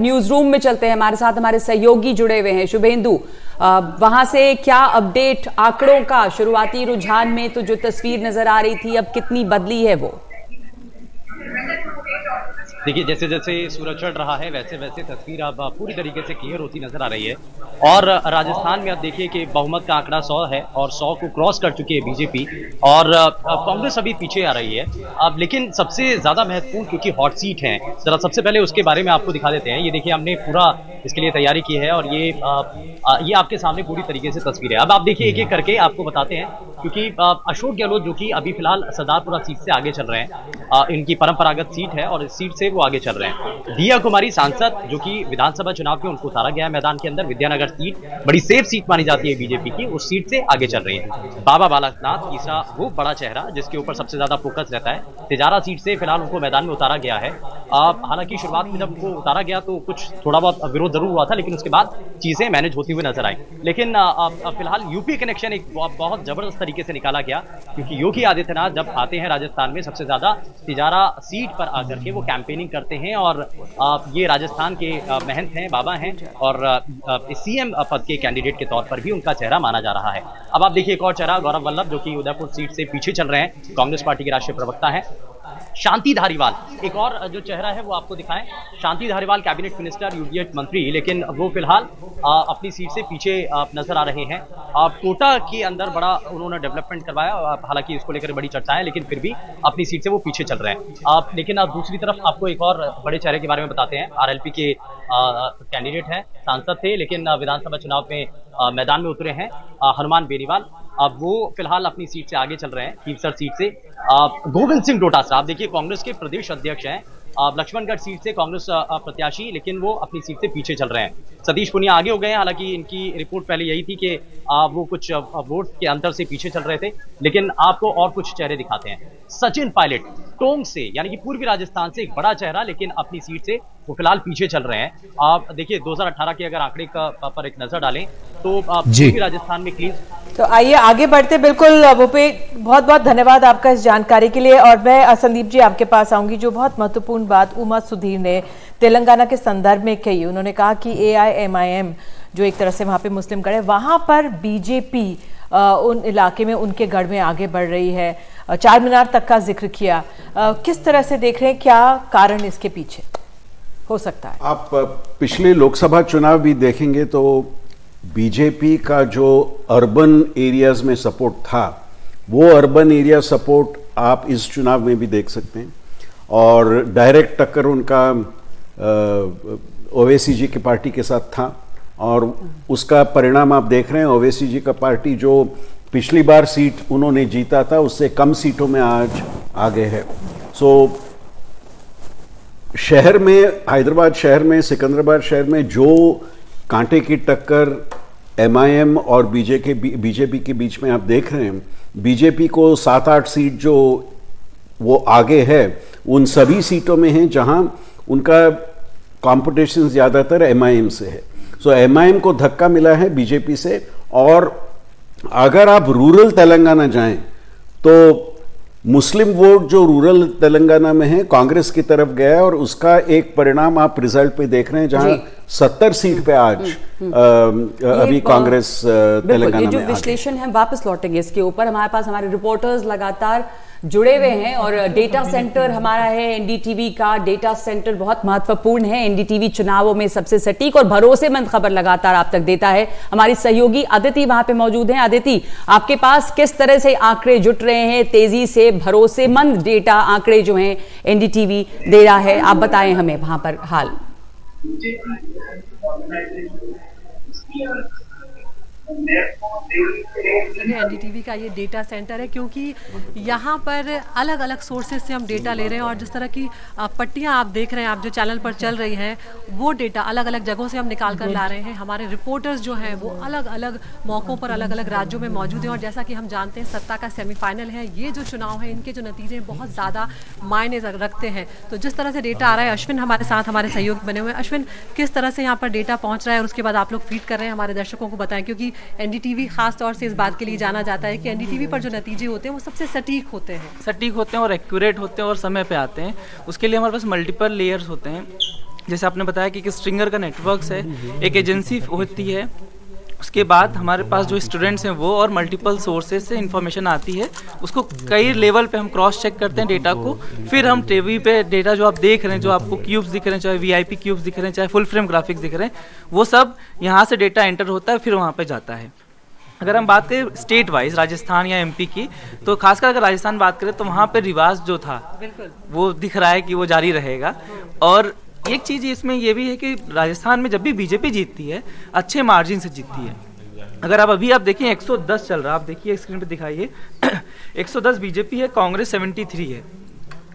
News room में चलते हैं, हमारे साथ हमारे सहयोगी जुड़े हुए हैं। शुभेंदु, वहां से क्या अपडेट आंकड़ों का? शुरुआती रुझान में तो जो तस्वीर नजर आ रही थी, अब कितनी बदली है वो? देखिए, जैसे जैसे सूरज चढ़ रहा है वैसे वैसे तस्वीर अब पूरी तरीके से क्लियर होती नजर आ रही है। और राजस्थान में अब देखिए कि बहुमत का आंकड़ा 100 है और 100 को क्रॉस कर चुकी है बीजेपी, और कांग्रेस अभी पीछे आ रही है। अब लेकिन सबसे ज्यादा महत्वपूर्ण क्योंकि हॉट सीट है, जरा सबसे पहले उसके बारे में आपको दिखा देते हैं। ये देखिए, हमने पूरा इसके लिए तैयारी की है और ये आपके सामने पूरी तरीके से तस्वीर है। अब आप देखिए, एक एक करके आपको बताते हैं, क्योंकि अशोक गहलोत जो कि अभी फिलहाल सरदारपुरा सीट से आगे चल रहे हैं, इनकी परंपरागत सीट है और इस सीट से वो आगे चल रहे हैं। दिया कुमारी सांसद जो कि विधानसभा चुनाव में उनको उतारा गया है मैदान के अंदर, विद्यानगर सीट बड़ी सेफ सीट मानी जाती है बीजेपी की, उस सीट से आगे चल रही है। बाबा बालकनाथ तीसरा वो बड़ा चेहरा जिसके ऊपर सबसे ज्यादा फोकस रहता है, तिजारा सीट से फिलहाल उनको मैदान में उतारा गया है। हालांकि शुरुआत में जब उनको उतारा गया तो कुछ थोड़ा बहुत विरोध जरूर हुआ था, लेकिन उसके बाद चीजें मैनेज होती हुई नजर आई। लेकिन फिलहाल यूपी कनेक्शन एक बहुत जबरदस्त तरीके से निकाला गया, क्योंकि योगी आदित्यनाथ जब आते हैं राजस्थान में सबसे ज्यादा तिजारा सीट पर आकर के वो कैंपेनिंग करते हैं, और ये राजस्थान के महंत हैं, बाबा हैं, और सीएम पद के कैंडिडेट के तौर पर भी उनका चेहरा माना जा रहा है। अब आप देखिए एक और चेहरा, गौरव वल्लभ जो कि उदयपुर सीट से पीछे चल रहे हैं, कांग्रेस पार्टी के राष्ट्रीय प्रवक्ता हैं। शांति धारीवाल एक और जो चेहरा है वो आपको दिखाएं। Shanti Dhariwal cabinet minister, UDF मंत्री, लेकिन वो फिलहाल अपनी सीट से पीछे नजर आ रहे हैं। कोटा के अंदर बड़ा उन्होंने डेवलपमेंट करवाया, हालांकि इसको लेकर बड़ी चर्चाएं, लेकिन फिर भी अपनी सीट से वो पीछे चल रहे हैं। लेकिन दूसरी तरफ आपको एक और बड़े चेहरे के बारे में बताते हैं। आरएलपी के कैंडिडेट हैं, सांसद थे, लेकिन विधानसभा चुनाव में मैदान में उतरे हैं, हनुमान बेनीवाल। अब वो फिलहाल अपनी सीट से आगे चल रहे हैं, कीमसर सीट से। गोविंद सिंह डोटासरा आप देखिए कांग्रेस के प्रदेश अध्यक्ष हैं, लक्ष्मणगढ़ सीट से कांग्रेस प्रत्याशी, लेकिन वो अपनी सीट से पीछे चल रहे हैं। सतीश पुनिया आगे हो गए हैं, हालांकि इनकी रिपोर्ट पहले यही थी कि वो कुछ वोट के अंतर से पीछे चल रहे थे, लेकिन आपको और कुछ चेहरे दिखाते हैं। सचिन पायलट टोंक से, यानी कि पूर्वी राजस्थान से, एक बड़ा चेहरा, लेकिन अपनी सीट से वो फिलहाल पीछे चल रहे हैं। आप देखिए 2018 के अगर आंकड़े पर एक नजर डालें तो पूर्वी राजस्थान में क्लीन। तो आइए आगे बढ़ते। बिल्कुल भूपे, बहुत बहुत धन्यवाद आपका इस जानकारी के लिए। और मैं संदीप जी आपके पास आऊंगी। जो बहुत महत्वपूर्ण बात उमा सुधीर ने तेलंगाना के संदर्भ में कही, उन्होंने कहा कि AIMIM जो एक तरह से वहां पे मुस्लिम गढ़ है, वहां पर बीजेपी उन इलाके में उनके गढ़ में आगे बढ़ रही है। चार मीनार तक का जिक्र किया। किस तरह से देख रहे हैं, क्या कारण इसके पीछे हो सकता है? आप पिछले लोकसभा चुनाव भी देखेंगे तो बीजेपी का जो अर्बन एरियाज में सपोर्ट था, वो अर्बन एरिया सपोर्ट आप इस चुनाव में भी देख सकते हैं। और डायरेक्ट टक्कर उनका ओवैसी जी की पार्टी के साथ था, और उसका परिणाम आप देख रहे हैं। ओवैसी जी का पार्टी जो पिछली बार सीट उन्होंने जीता था, उससे कम सीटों में आज आगे है। सो शहर में, हैदराबाद शहर में, सिकंदराबाद शहर में जो कांटे की टक्कर MIM और बीजेपी के बीच में आप देख रहे हैं, बीजेपी को 7-8 सीट जो वो आगे है, उन सभी सीटों में है जहां उनका कंपटीशन ज्यादातर MIM से है। सो MIM को धक्का मिला है बीजेपी से। और अगर आप रूरल तेलंगाना जाएं तो मुस्लिम वोट जो रूरल तेलंगाना में है कांग्रेस की तरफ गया है, और उसका एक परिणाम आप रिजल्ट पे देख रहे हैं, जहां 70 सीट पे आज अभी कांग्रेस तेलंगाना में। ये जो विश्लेषण है, वापस लौटेंगे इसके ऊपर। हमारे पास हमारे रिपोर्टर्स लगातार जुड़े हुए हैं, और डेटा सेंटर हमारा है NDTV का। डेटा सेंटर बहुत महत्वपूर्ण है। NDTV चुनावों में सबसे सटीक और भरोसेमंद खबर लगातार आप तक देता है। हमारी सहयोगी अदिति वहां पे मौजूद हैं। अदिति, आपके पास किस तरह से आंकड़े जुट रहे हैं? तेजी से भरोसेमंद डेटा आंकड़े जो हैं NDTV दे रहा है, आप बताएं हमें वहां पर हाल। NDTV का ये डेटा सेंटर है, क्योंकि यहाँ पर अलग अलग सोर्सेज से हम डेटा ले रहे हैं, और जिस तरह की पट्टियाँ आप देख रहे हैं, आप जो चैनल पर चल रही हैं, वो डेटा अलग अलग जगहों से हम निकाल कर ला रहे हैं। हमारे रिपोर्टर्स जो हैं वो अलग अलग मौक़ों पर अलग अलग राज्यों में मौजूद हैं। और जैसा कि हम जानते हैं, सत्ता का सेमीफाइनल है, ये जो चुनाव है, इनके जो नतीजे बहुत ज़्यादा मायने रखते हैं। तो जिस तरह से डेटा आ रहा है, अश्विन हमारे साथ, हमारे सहयोगी बने हुए हैं। अश्विन, किस तरह से यहाँ पर डेटा पहुँच रहा है और उसके बाद आप लोग फीड कर रहे हैं, हमारे दर्शकों को बताएं। क्योंकि NDTV खास तौर से इस बात के लिए जाना जाता है कि NDTV पर जो नतीजे होते हैं वो सबसे सटीक होते हैं और एक्यूरेट होते हैं और समय पे आते हैं। उसके लिए हमारे पास मल्टीपल लेयर्स होते हैं। जैसे आपने बताया कि स्ट्रिंगर का नेटवर्क है, एक एजेंसी होती है, उसके बाद हमारे पास जो स्टूडेंट्स हैं वो और मल्टीपल सोर्सेज से इन्फॉर्मेशन आती है, उसको कई लेवल पे हम क्रॉस चेक करते हैं डेटा को, फिर हम टीवी पे डेटा जो आप देख रहे हैं, जो आपको क्यूब्स दिख रहे हैं, चाहे वीआईपी क्यूब्स दिख रहे हैं, चाहे फुल फ्रेम ग्राफिक्स दिख रहे हैं, वो सब यहाँ से डेटा एंटर होता है, फिर वहाँ पे जाता है। अगर हम बात करें स्टेट वाइज राजस्थान या एमपी की, तो खासकर अगर राजस्थान बात करें तो वहाँ पे रिवाज जो था वो दिख रहा है कि वो जारी रहेगा। और एक चीज़ इसमें ये भी है कि राजस्थान में जब भी बीजेपी जीतती है अच्छे मार्जिन से जीतती है। अगर आप देखें 110 चल रहा है, आप देखिए स्क्रीन पे दिखाइए 110 बीजेपी है, कांग्रेस 73 है।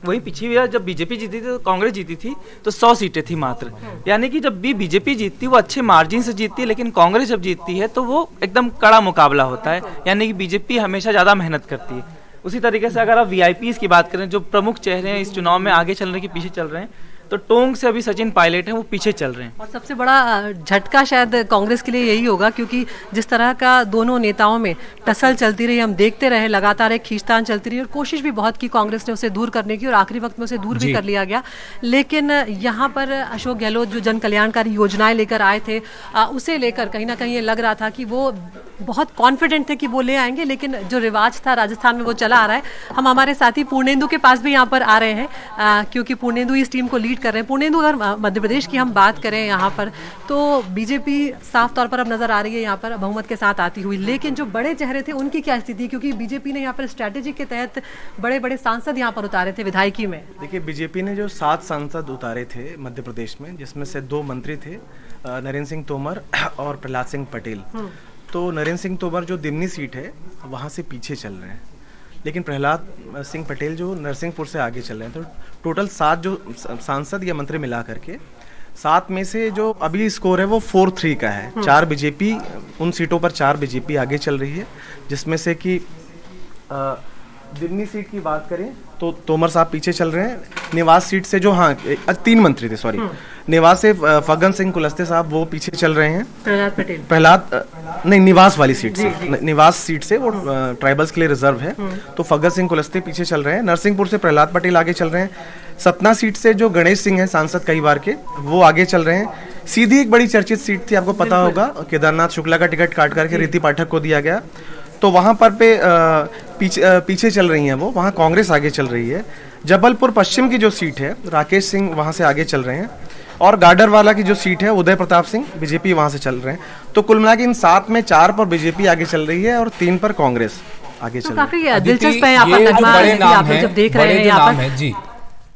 वहीं पिछली बार जब बीजेपी जीती थी तो कांग्रेस जीती थी तो 100 सीटें थी मात्र। यानी कि जब भी बीजेपी जीतती है वो अच्छे मार्जिन से जीतती है, लेकिन कांग्रेस जब जीतती है तो वो एकदम कड़ा मुकाबला होता है, यानी कि बीजेपी हमेशा ज़्यादा मेहनत करती है। उसी तरीके से अगर आप वीआईपीज़ की बात करें, जो प्रमुख चेहरे हैं इस चुनाव में आगे चल रहे हैं कि पीछे चल रहे हैं, तो टोंक से अभी सचिन पायलट हैं, वो पीछे चल रहे हैं। और सबसे बड़ा झटका शायद कांग्रेस के लिए यही होगा, क्योंकि जिस तरह का दोनों नेताओं में टसल चलती रही, हम देखते रहे, लगातार एक खींचतान चलती रही और कोशिश भी बहुत की कांग्रेस ने उसे दूर करने की, और आखिरी वक्त में उसे दूर भी कर लिया गया। लेकिन यहाँ पर अशोक गहलोत जो जन कल्याणकारी योजनाएं लेकर आए थे, उसे लेकर कहीं ना कहीं ये लग रहा था कि वो बहुत कॉन्फिडेंट थे कि वो ले आएंगे, लेकिन जो रिवाज था राजस्थान में वो चला आ रहा है। हम हमारे साथी पूर्णेंदु के पास भी यहाँ पर आ रहे हैं, क्योंकि पूर्णेंदु इस टीम को लीड कर रहे हैं। पूर्णेंदु, अगर मध्य प्रदेश की हम बात करें यहाँ पर, तो बीजेपी साफ तौर पर अब नजर आ रही है यहाँ पर बहुमत के साथ आती हुई, लेकिन जो बड़े चेहरे थे उनकी क्या स्थिति, क्योंकि बीजेपी ने यहाँ पर स्ट्रैटेजी के तहत बड़े बड़े सांसद यहाँ पर उतारे थे विधायकी में। देखिए, बीजेपी ने जो 7 सांसद उतारे थे मध्य प्रदेश में, जिसमें से 2 मंत्री थे, नरेंद्र सिंह तोमर और प्रहलाद सिंह पटेल। तो नरेंद्र सिंह तोमर जो दिमनी सीट है वहाँ से पीछे चल रहे हैं, लेकिन प्रहलाद सिंह पटेल जो नरसिंहपुर से आगे चल रहे हैं। तो टोटल 7 जो सांसद या मंत्री मिला करके 7 में से जो अभी स्कोर है वो 4-3 का है। 4 बीजेपी, उन सीटों पर 4 बीजेपी आगे चल रही है, जिसमें से कि दिमनी सीट की बात करें तो तोमर साहब पीछे चल रहे हैं। निवास सीट से जो 3 मंत्री थे, सॉरी, निवास से फग्गन सिंह कुलस्ते साहब वो पीछे चल रहे हैं। निवास वाली सीट से, निवास सीट से वो ट्राइबल्स के लिए रिजर्व है, तो फग्गन सिंह कुलस्ते पीछे चल रहे हैं। नरसिंहपुर से प्रहलाद पटेल आगे चल रहे हैं। सतना सीट से जो गणेश सिंह हैं सांसद कई बार के, वो आगे चल रहे हैं। सीधी एक बड़ी चर्चित सीट थी, आपको पता होगा, केदारनाथ शुक्ला का टिकट काट करके रीति पाठक को दिया गया, तो वहाँ पर पीछे चल रही हैं वो, वहाँ कांग्रेस आगे चल रही है। जबलपुर पश्चिम की जो सीट है, राकेश सिंह वहाँ से आगे चल रहे हैं, और गाडरवाला की जो सीट है उदय प्रताप सिंह बीजेपी वहाँ से चल रहे हैं। तो कुल मिला के इन 7 में 4 पर बीजेपी आगे चल रही है और 3 पर कांग्रेस आगे चल रही है। काफी दिलचस्प है यहाँ पर, जब देख रहे हैं यहाँ पर जी।